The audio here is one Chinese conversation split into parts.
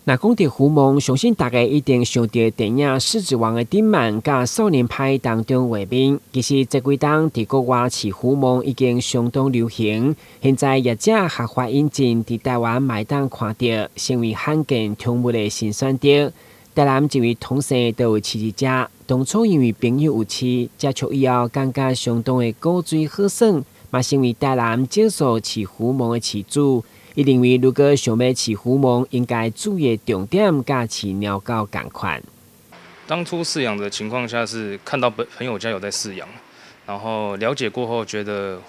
那讲到虎蒙，相信大家一定想到电影《狮子王》的顶曼甲少年派当中画面。其实这几档伫国外饲虎蒙已经相当流行，现在业者合法引进伫台湾买当看到，成为罕见宠物的新选择。台南一位同事都有饲一只，当初因为朋友有饲，接触以后感觉相当的古锥好耍，嘛成为台南少数饲虎蒙的饲主。伊认为，如果想要饲虎蒙，应该注意的重点甲饲鸟狗同款。当初饲养的情况下是看到朋友家有在饲养，然后了解过后，觉得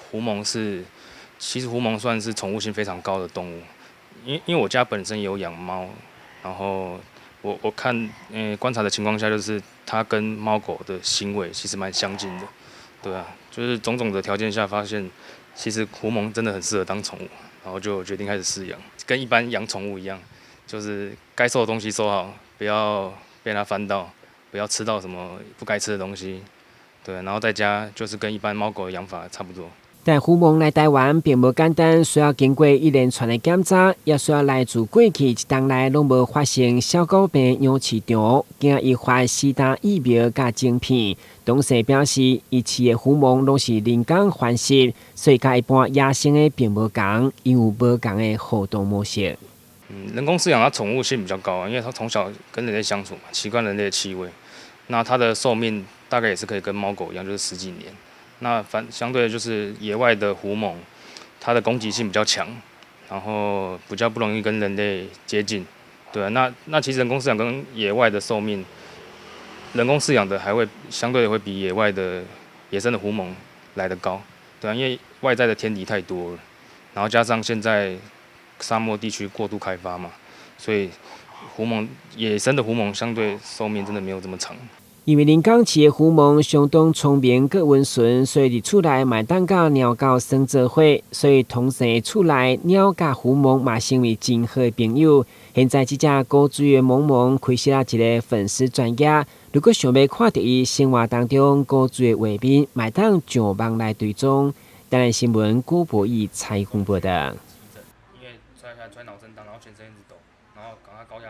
其实虎蒙算是宠物性非常高的动物。因为我家本身也有养猫，然后我看观察的情况下，就是它跟猫狗的行为其实蛮相近的，对啊，就是种种的条件下发现，其实虎蒙真的很适合当宠物。然后就决定开始饲养，跟一般养宠物一样，就是该收的东西收好，不要被它翻到，不要吃到什么不该吃的东西，对。然后在家就是跟一般猫狗的养法差不多。但虎蒙来台湾并无简单，需要经过一连串的检查，也需要来自过去一冬内拢无发生小狗病养市场，经伊发4大疫苗甲晶片。董事表示，伊饲的虎蒙拢是人工繁殖，所以甲一般野生的并无同，因有无同的互动模式。人工饲养它宠物性比较高啊，因为它从小跟人类相处嘛，习惯人类的气味。那它的寿命大概也是可以跟猫狗一样，就是10几年。那相对的就是野外的虎蒙，它的攻击性比较强，然后比较不容易跟人类接近。对啊，那其实人工饲养跟野外的寿命，人工饲养的还会相对的会比野外的野生的虎蒙来得高。对啊，因为外在的天敌太多了，然后加上现在沙漠地区过度开发嘛，所以野生的虎蒙相对寿命真的没有这么长。因为人工饲的虎蒙相当聪明、佮温顺，所以伫厝内嘛当甲鸟狗生做伙，所以同时厝内鸟甲虎蒙嘛成为真好的朋友。现在这只古锥的萌萌开设了一个粉丝专页，如果想要看到伊生活当中古锥的画面，嘛当上网来追踪。当然新闻郭博义采访报道。因为出来脑震荡，然后全身一直抖，然后赶快高压。